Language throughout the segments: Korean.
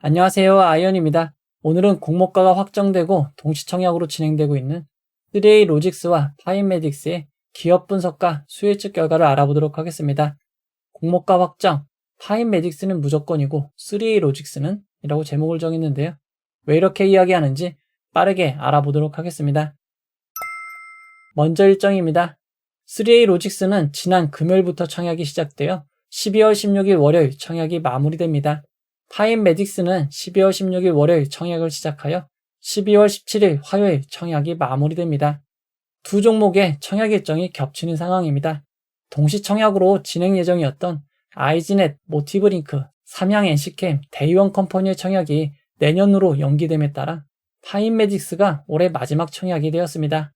안녕하세요. 아이언입니다. 오늘은 공모가가 확정되고 동시청약으로 진행되고 있는 3A 로직스와 파인메딕스의 기업 분석과 수혜측 결과를 알아보도록 하겠습니다. 공모가 확정, 파인메딕스는 무조건이고 3A 로직스는 이라고 제목을 정했는데요. 왜 이렇게 이야기하는지 빠르게 알아보도록 하겠습니다. 먼저 일정입니다. 3A 로직스는 지난 금요일부터 청약이 시작되어 12월 16일 월요일 청약이 마무리됩니다. 파인메딕스는 12월 16일 월요일 청약을 시작하여 12월 17일 화요일 청약이 마무리됩니다. 두 종목의 청약 일정이 겹치는 상황입니다. 동시 청약으로 진행 예정이었던 아이지넷, 모티브링크, 삼양 NC캠, 데이원 컴퍼니의 청약이 내년으로 연기됨에 따라 파인메딕스가 올해 마지막 청약이 되었습니다.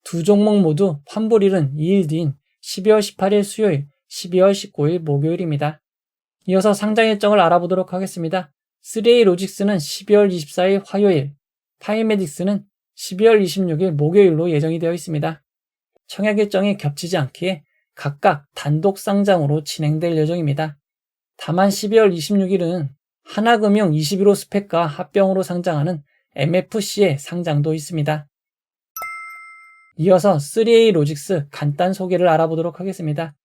두 종목 모두 환불일은 2일 뒤인 12월 18일 수요일, 12월 19일 목요일입니다. 이어서 상장 일정을 알아보도록 하겠습니다. 3A 로직스는 12월 24일 화요일, 파인메딕스는 12월 26일 목요일로 예정이 되어 있습니다. 청약 일정이 겹치지 않기에 각각 단독 상장으로 진행될 예정입니다. 다만 12월 26일은 하나금융 21호 스펙과 합병으로 상장하는 MFC의 상장도 있습니다. 이어서 3A 로직스 간단 소개를 알아보도록 하겠습니다.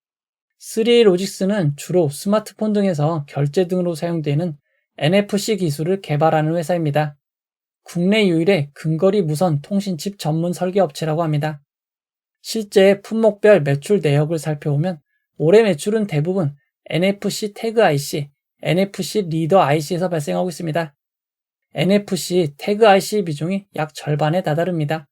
3A 로직스는 주로 스마트폰 등에서 결제 등으로 사용되는 NFC 기술을 개발하는 회사입니다. 국내 유일의 근거리 무선 통신칩 전문 설계 업체라고 합니다. 실제 품목별 매출 내역을 살펴보면 올해 매출은 대부분 NFC 태그 IC, NFC 리더 IC에서 발생하고 있습니다. NFC 태그 IC 비중이 약 절반에 다다릅니다.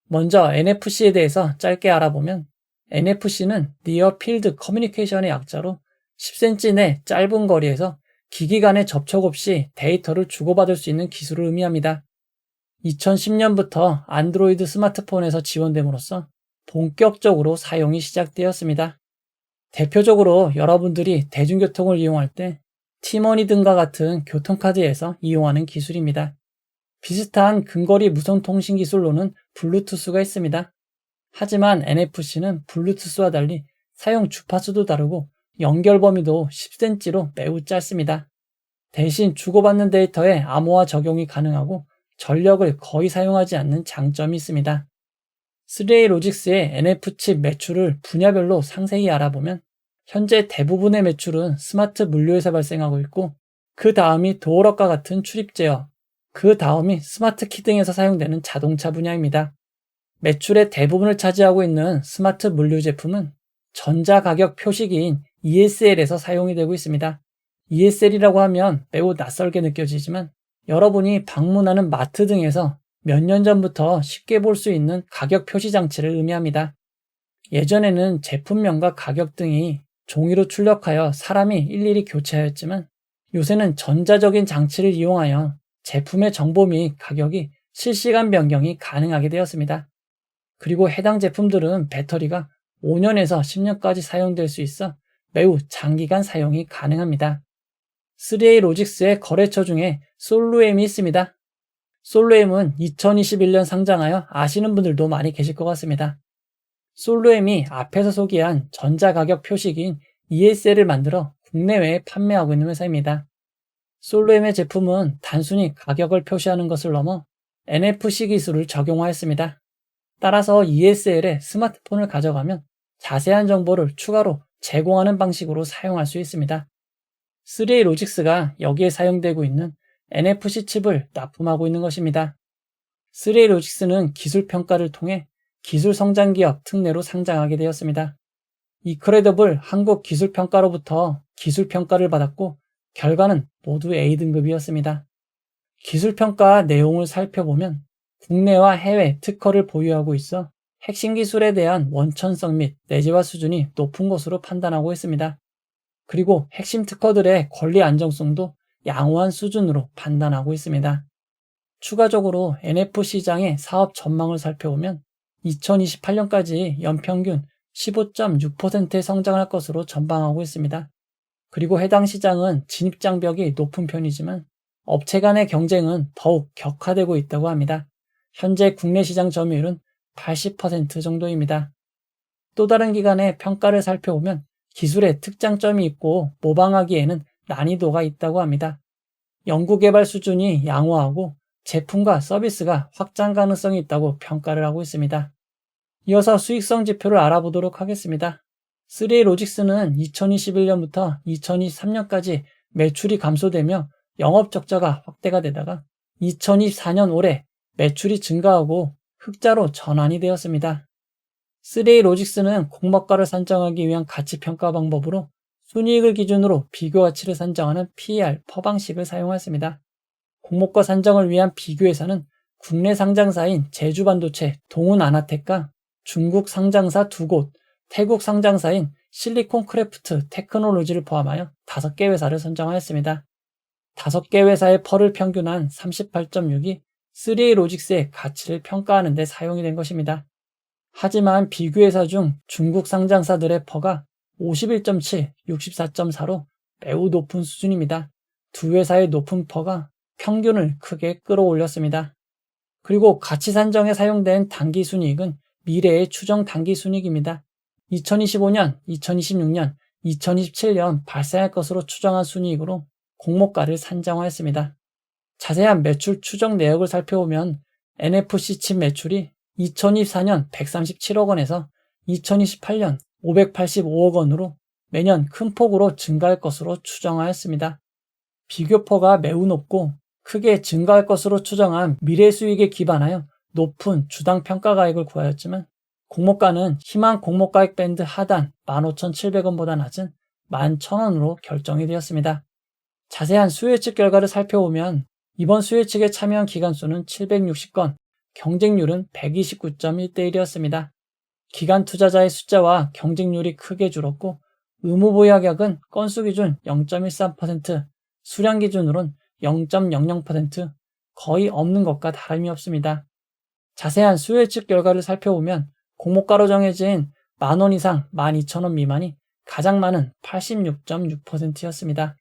먼저 NFC에 대해서 짧게 알아보면 NFC는 Near Field Communication의 약자로 10cm 내 짧은 거리에서 기기 간의 접촉 없이 데이터를 주고받을 수 있는 기술을 의미합니다. 2010년부터 안드로이드 스마트폰에서 지원됨으로써 본격적으로 사용이 시작되었습니다. 대표적으로 여러분들이 대중교통을 이용할 때 티머니 등과 같은 교통카드에서 이용하는 기술입니다. 비슷한 근거리 무선 통신 기술로는 블루투스가 있습니다. 하지만 NFC는 블루투스와 달리 사용 주파수도 다르고 연결 범위도 10cm로 매우 짧습니다. 대신 주고받는 데이터에 암호화 적용이 가능하고 전력을 거의 사용하지 않는 장점이 있습니다. 3A 로직스의 NFC 매출을 분야별로 상세히 알아보면 현재 대부분의 매출은 스마트 물류에서 발생하고 있고 그 다음이 도어락과 같은 출입 제어, 그 다음이 스마트 키 등에서 사용되는 자동차 분야입니다. 매출의 대부분을 차지하고 있는 스마트 물류 제품은 전자가격 표시기인 ESL에서 사용이 되고 있습니다. ESL이라고 하면 매우 낯설게 느껴지지만 여러분이 방문하는 마트 등에서 몇 년 전부터 쉽게 볼 수 있는 가격 표시 장치를 의미합니다. 예전에는 제품명과 가격 등이 종이로 출력하여 사람이 일일이 교체하였지만 요새는 전자적인 장치를 이용하여 제품의 정보 및 가격이 실시간 변경이 가능하게 되었습니다. 그리고 해당 제품들은 배터리가 5년에서 10년까지 사용될 수 있어 매우 장기간 사용이 가능합니다. 3A 로직스의 거래처 중에 솔루엠이 있습니다. 솔루엠은 2021년 상장하여 아시는 분들도 많이 계실 것 같습니다. 솔루엠이 앞에서 소개한 전자가격 표시기인 ESL을 만들어 국내외에 판매하고 있는 회사입니다. 솔루엠의 제품은 단순히 가격을 표시하는 것을 넘어 NFC 기술을 적용하였습니다. 따라서 ESL에 스마트폰을 가져가면 자세한 정보를 추가로 제공하는 방식으로 사용할 수 있습니다. 3A 로직스가 여기에 사용되고 있는 NFC 칩을 납품하고 있는 것입니다. 3A 로직스는 기술 평가를 통해 기술 성장 기업 특례로 상장하게 되었습니다. 이크레더블 한국 기술 평가로부터 기술 평가를 받았고 결과는 모두 A등급이었습니다. 기술 평가 내용을 살펴보면 국내와 해외 특허를 보유하고 있어 핵심 기술에 대한 원천성 및 내재화 수준이 높은 것으로 판단하고 있습니다. 그리고 핵심 특허들의 권리 안정성도 양호한 수준으로 판단하고 있습니다. 추가적으로 NFC 시장의 사업 전망을 살펴보면 2028년까지 연평균 15.6%의 성장할 것으로 전망하고 있습니다. 그리고 해당 시장은 진입장벽이 높은 편이지만 업체 간의 경쟁은 더욱 격화되고 있다고 합니다. 현재 국내 시장 점유율은 80% 정도입니다. 또 다른 기관의 평가를 살펴보면 기술에 특장점이 있고 모방하기에는 난이도가 있다고 합니다. 연구개발 수준이 양호하고 제품과 서비스가 확장 가능성이 있다고 평가를 하고 있습니다. 이어서 수익성 지표를 알아보도록 하겠습니다. 3A로직스는 2021년부터 2023년까지 매출이 감소되며 영업적자가 확대가 되다가 2024년 올해 매출이 증가하고 흑자로 전환이 되었습니다. 3A로직스는 공모가를 산정하기 위한 가치평가 방법으로 순이익을 기준으로 비교가치를 산정하는 PER 퍼방식을 사용했습니다. 공모가 산정을 위한 비교회사는 국내 상장사인 제주반도체, 동훈아나텍과 중국 상장사 2곳, 태국 상장사인 실리콘크래프트 테크놀로지를 포함하여 5개 회사를 선정하였습니다. 5개 회사의 펄을 평균한 38.6이 3A로직스의 가치를 평가하는 데 사용이 된 것입니다. 하지만 비교회사 중 중국 상장사들의 펄가 51.7, 64.4로 매우 높은 수준입니다. 두 회사의 높은 펄가 평균을 크게 끌어올렸습니다. 그리고 가치 산정에 사용된 당기순이익은 미래의 추정 당기순이익입니다. 2025년, 2026년, 2027년 발생할 것으로 추정한 순이익으로 공모가를 산정하였습니다. 자세한 매출 추정 내역을 살펴보면 NFC 칩 매출이 2024년 137억 원에서 2028년 585억 원으로 매년 큰 폭으로 증가할 것으로 추정하였습니다. 비교퍼가 매우 높고 크게 증가할 것으로 추정한 미래 수익에 기반하여 높은 주당 평가가액을 구하였지만 공모가는 희망 공모가액 밴드 하단 15,700원보다 낮은 11,000원으로 결정이 되었습니다. 자세한 수혜측 결과를 살펴보면 이번 수혜측에 참여한 기관수는 760건, 경쟁률은 129.1대1이었습니다. 기관 투자자의 숫자와 경쟁률이 크게 줄었고 의무보유하격은 건수 기준 0.13%, 수량 기준으론 0.00%, 거의 없는 것과 다름이 없습니다. 자세한 수혜측 결과를 살펴보면 공모가로 정해진 만원 이상 12,000원 미만이 가장 많은 86.6%였습니다.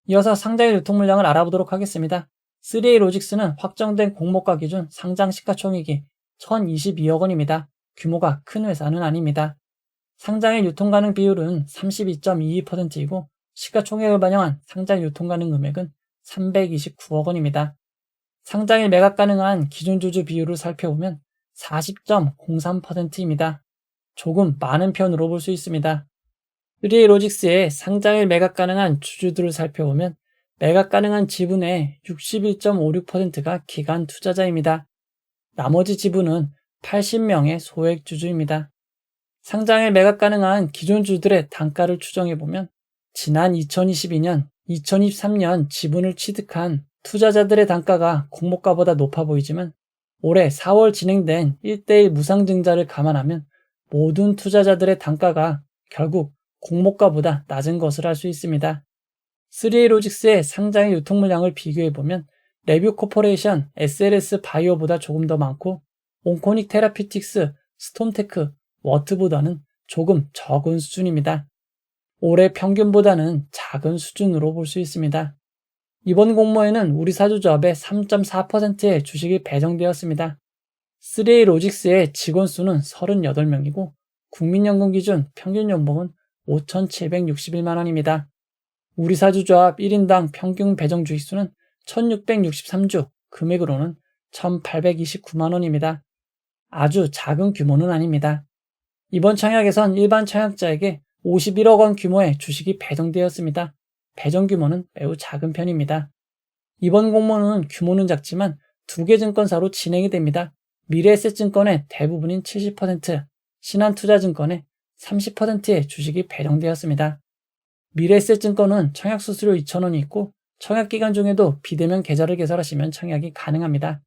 이어서 상장일 유통물량을 알아보도록 하겠습니다. 3A로직스는 확정된 공모가 기준 상장 시가총액이 1,022억 원입니다. 규모가 큰 회사는 아닙니다. 상장일 유통가능 비율은 32.22%이고 시가총액을 반영한 상장 유통가능 금액은 329억 원입니다. 상장일 매각 가능한 기존 주주 비율을 살펴보면 40.03%입니다. 조금 많은 편으로 볼 수 있습니다. 3A로직스의 상장일 매각 가능한 주주들을 살펴보면 매각 가능한 지분의 61.56%가 기관 투자자입니다. 나머지 지분은 80명의 소액 주주입니다. 상장일 매각 가능한 기존 주주들의 단가를 추정해보면 지난 2022년, 2023년 지분을 취득한 투자자들의 단가가 공모가보다 높아 보이지만 올해 4월 진행된 1대1 무상증자를 감안하면 모든 투자자들의 단가가 결국 공모가보다 낮은 것을 알 수 있습니다. 3A로직스의 상장일 유통물량을 비교해보면 레뷰 코퍼레이션, SLS 바이오보다 조금 더 많고 온코닉 테라피틱스, 스톰테크, 워트보다는 조금 적은 수준입니다. 올해 평균보다는 작은 수준으로 볼 수 있습니다. 이번 공모에는 우리 사주조합의 3.4%의 주식이 배정되었습니다. 3A로직스의 직원 수는 38명이고 국민연금 기준 평균 연봉은 5,761만 원입니다. 우리 사주조합 1인당 평균 배정 주식수는 1,663주, 금액으로는 1,829만 원입니다. 아주 작은 규모는 아닙니다. 이번 청약에선 일반 청약자에게 51억 원 규모의 주식이 배정되었습니다. 배정 규모는 매우 작은 편입니다. 이번 공모는 규모는 작지만 2개 증권사로 진행이 됩니다. 미래에셋증권의 대부분인 70%, 신한투자증권의 30%의 주식이 배정되었습니다. 미래에셋증권은 청약 수수료 2,000원이 있고 청약 기간 중에도 비대면 계좌를 개설하시면 청약이 가능합니다.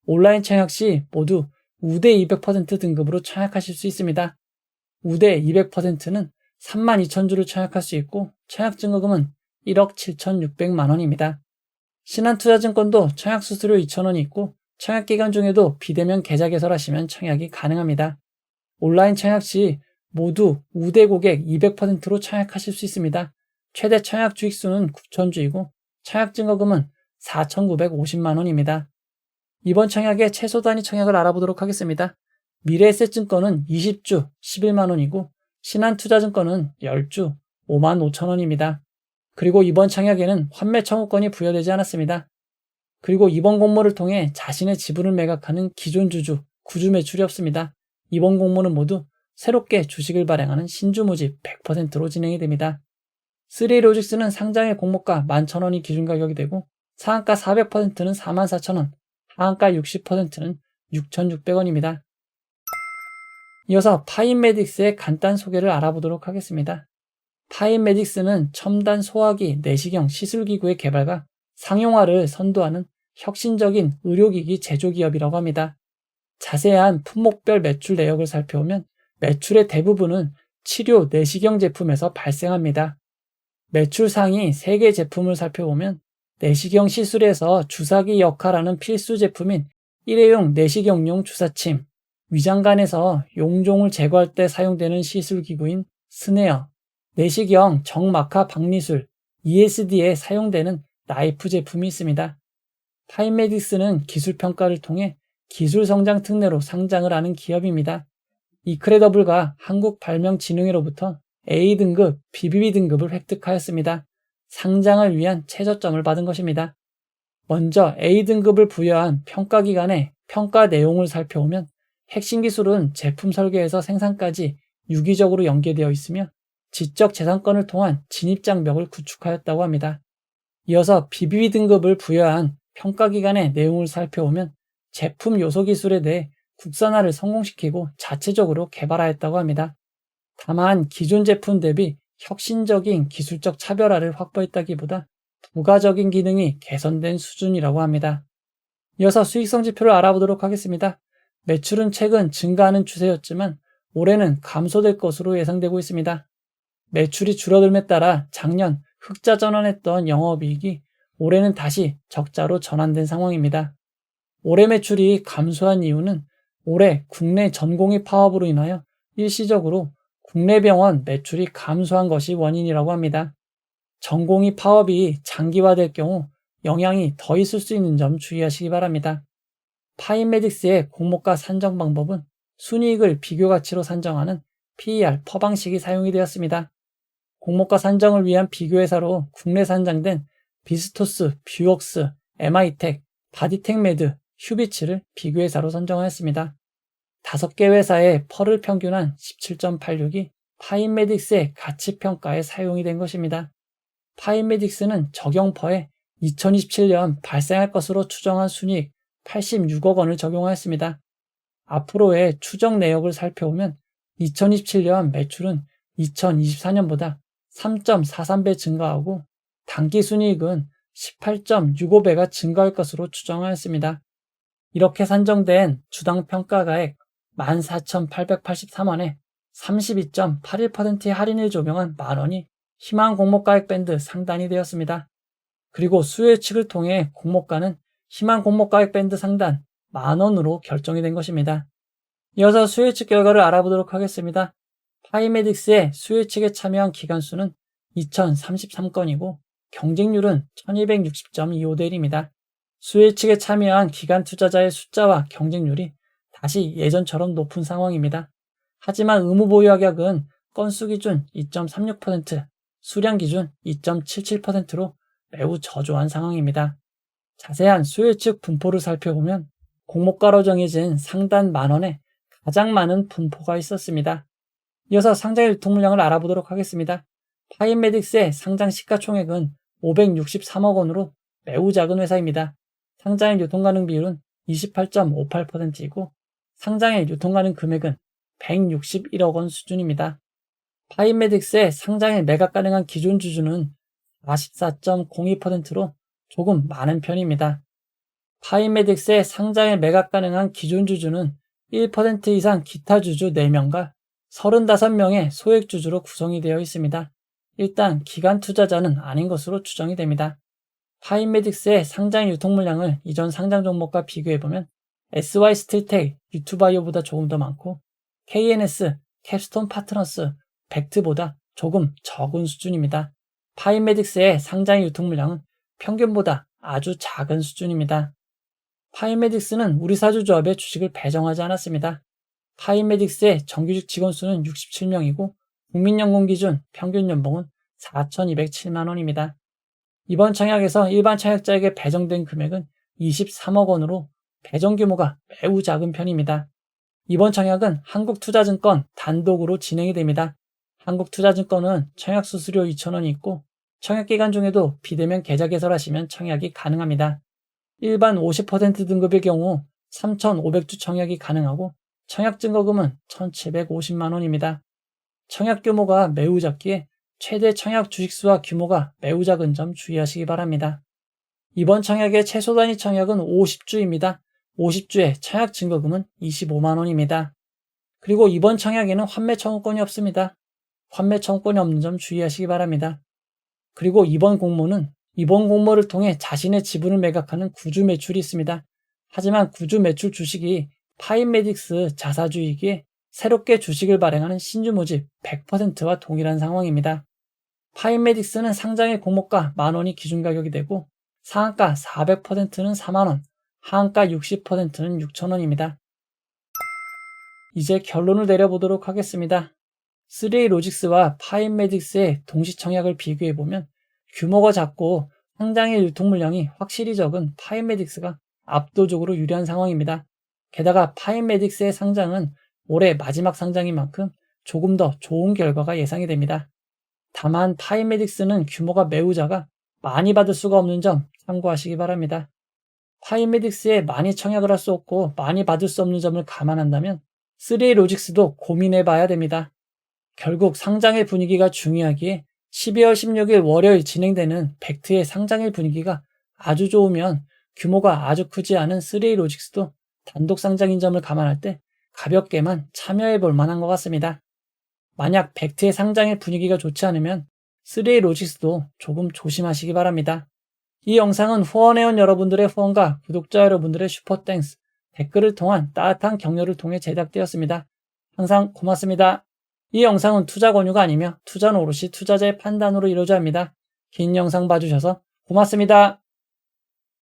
온라인 청약 시 모두 우대 200% 등급으로 청약하실 수 있습니다. 우대 200%는 32,000주를 청약할 수 있고 청약 증거금은 1억 7,600만 원입니다. 신한투자증권도 청약 수수료 2,000원이 있고 청약 기간 중에도 비대면 계좌 개설하시면 청약이 가능합니다. 온라인 청약 시 모두 우대 고객 200%로 청약하실 수 있습니다. 최대 청약 주익수는 9,000주이고 청약 증거금은 4,950만 원입니다. 이번 청약의 최소 단위 청약을 알아보도록 하겠습니다. 미래에셋증권은 20주 11만 원이고 신한투자증권은 10주 5만 5천 원입니다. 그리고 이번 청약에는 환매 청구권이 부여되지 않았습니다. 그리고 이번 공모를 통해 자신의 지분을 매각하는 기존 주주, 구주 매출이 없습니다. 이번 공모는 모두 새롭게 주식을 발행하는 신주 모집 100%로 진행이 됩니다. 3Logics는 상장의 공모가 11,000원이 기준 가격이 되고 상한가 400%는 44,000원, 하한가 60%는 6,600원입니다. 이어서 파인메딕스의 간단 소개를 알아보도록 하겠습니다. 파인메딕스는 첨단 소화기 내시경 시술기구의 개발과 상용화를 선도하는 혁신적인 의료기기 제조기업이라고 합니다. 자세한 품목별 매출 내역을 살펴보면 매출의 대부분은 치료 내시경 제품에서 발생합니다. 매출 상위 3개 제품을 살펴보면 내시경 시술에서 주사기 역할하는 필수 제품인 일회용 내시경용 주사침, 위장관에서 용종을 제거할 때 사용되는 시술기구인 스네어, 내시경 정막하 박리술, ESD에 사용되는 나이프 제품이 있습니다. 파인메딕스는 기술평가를 통해 기술 성장 특례로 상장을 하는 기업입니다. 이크레더블과 한국발명진흥회로부터 A등급, BBB 등급을 획득하였습니다. 상장을 위한 최저점을 받은 것입니다. 먼저 A등급을 부여한 평가기관의 평가 내용을 살펴보면 핵심 기술은 제품 설계에서 생산까지 유기적으로 연계되어 있으며 지적 재산권을 통한 진입장벽을 구축하였다고 합니다. 이어서 BBB 등급을 부여한 평가기관의 내용을 살펴보면 제품 요소 기술에 대해 국산화를 성공시키고 자체적으로 개발하였다고 합니다. 다만 기존 제품 대비 혁신적인 기술적 차별화를 확보했다기보다 부가적인 기능이 개선된 수준이라고 합니다. 이어서 수익성 지표를 알아보도록 하겠습니다. 매출은 최근 증가하는 추세였지만 올해는 감소될 것으로 예상되고 있습니다. 매출이 줄어들에 따라 작년 흑자 전환했던 영업이익이 올해는 다시 적자로 전환된 상황입니다. 올해 매출이 감소한 이유는 올해 국내 전공의 파업으로 인하여 일시적으로 국내 병원 매출이 감소한 것이 원인이라고 합니다. 전공의 파업이 장기화될 경우 영향이 더 있을 수 있는 점 주의하시기 바랍니다. 파인메딕스의 공모가 산정 방법은 순이익을 비교가치로 산정하는 PER 퍼방식이 사용이 되었습니다. 공모가 산정을 위한 비교회사로 국내 산정된 비스토스, 뷰웍스, MI텍, 바디텍메드, 휴비츠를 비교회사로 선정하였습니다. 5개 회사의 펄을 평균한 17.86이 파인메딕스의 가치평가에 사용이 된 것입니다. 파인메딕스는 적용퍼에 2027년 발생할 것으로 추정한 순이익 86억 원을 적용하였습니다. 앞으로의 추정 내역을 살펴보면 2027년 매출은 2024년보다 3.43배 증가하고 당기순이익은 18.65배가 증가할 것으로 추정하였습니다. 이렇게 산정된 주당 평가가액 14,883원에 32.81%의 할인을 적용한 만원이 희망 공모가액 밴드 상단이 되었습니다. 그리고 수요예측을 통해 공모가는 희망 공모가액 밴드 상단 만원으로 결정이 된 것입니다. 이어서 수요예측 결과를 알아보도록 하겠습니다. 파이메딕스의 수요예측에 참여한 기관수는 2033건이고 경쟁률은 1260.25대 1입니다. 수요예측에 참여한 기관 투자자의 숫자와 경쟁률이 다시 예전처럼 높은 상황입니다. 하지만 의무보유하격은 건수 기준 2.36%, 수량 기준 2.77%로 매우 저조한 상황입니다. 자세한 수요예측 분포를 살펴보면 공모가로 정해진 상단 만원에 가장 많은 분포가 있었습니다. 이어서 상장 유통물량을 알아보도록 하겠습니다. 파인메딕스의 상장 시가총액은 563억 원으로 매우 작은 회사입니다. 상장일 유통가능 비율은 28.58%이고 상장일 유통가능 금액은 161억 원 수준입니다. 파인메딕스의 상장일 매각 가능한 기존 주주는 44.02%로 조금 많은 편입니다. 파인메딕스의 상장일 매각 가능한 기존 주주는 1% 이상 기타 주주 4명과 35명의 소액 주주로 구성이 되어 있습니다. 일단 기관 투자자는 아닌 것으로 추정이 됩니다. 파인메딕스의 상장 유통 물량을 이전 상장 종목과 비교해보면 SY스틸텍, 유투바이오보다 조금 더 많고 KNS, 캡스톤 파트너스, 벡트보다 조금 적은 수준입니다. 파인메딕스의 상장 유통 물량은 평균보다 아주 작은 수준입니다. 파인메딕스는 우리사주조합의 주식을 배정하지 않았습니다. 파인메딕스의 정규직 직원 수는 67명이고 국민연금 기준 평균 연봉은 4,207만 원입니다. 이번 청약에서 일반 청약자에게 배정된 금액은 23억 원으로 배정 규모가 매우 작은 편입니다. 이번 청약은 한국투자증권 단독으로 진행이 됩니다. 한국투자증권은 청약 수수료 2,000원이 있고 청약 기간 중에도 비대면 계좌 개설하시면 청약이 가능합니다. 일반 50% 등급의 경우 3,500주 청약이 가능하고 청약 증거금은 1,750만 원입니다. 청약 규모가 매우 작기에 최대 청약 주식수와 규모가 매우 작은 점 주의하시기 바랍니다. 이번 청약의 최소 단위 청약은 50주입니다. 50주에 청약 증거금은 25만 원입니다. 그리고 이번 청약에는 환매 청구권이 없습니다. 환매 청구권이 없는 점 주의하시기 바랍니다. 그리고 이번 공모를 통해 자신의 지분을 매각하는 구주 매출이 있습니다. 하지만 구주 매출 주식이 파인메딕스 자사주이기에 새롭게 주식을 발행하는 신주 모집 100%와 동일한 상황입니다. 파인메딕스는 상장일 공모가 만원이 기준 가격이 되고 상한가 400%는 4만원, 하한가 60%는 6천원입니다. 이제 결론을 내려보도록 하겠습니다. 3A로직스와 파인메딕스의 동시청약을 비교해보면 규모가 작고 상장일 유통 물량이 확실히 적은 파인메딕스가 압도적으로 유리한 상황입니다. 게다가 파인메딕스의 상장은 올해 마지막 상장인 만큼 조금 더 좋은 결과가 예상이 됩니다. 다만 파인메딕스는 규모가 매우 작아 많이 받을 수가 없는 점 참고하시기 바랍니다. 파인메딕스에 많이 청약을 할 수 없고 많이 받을 수 없는 점을 감안한다면 3A로직스도 고민해봐야 됩니다. 결국 상장일 분위기가 중요하기에 12월 16일 월요일 진행되는 벡트의 상장일 분위기가 아주 좋으면 규모가 아주 크지 않은 3A로직스도 단독 상장인 점을 감안할 때 가볍게만 참여해볼 만한 것 같습니다. 만약 벡트의 상장일 분위기가 좋지 않으면 3A로직스도 조금 조심하시기 바랍니다. 이 영상은 후원해온 여러분들의 후원과 구독자 여러분들의 슈퍼땡스, 댓글을 통한 따뜻한 격려를 통해 제작되었습니다. 항상 고맙습니다. 이 영상은 투자 권유가 아니며 투자는 오롯이 투자자의 판단으로 이루어져야 합니다. 긴 영상 봐주셔서 고맙습니다.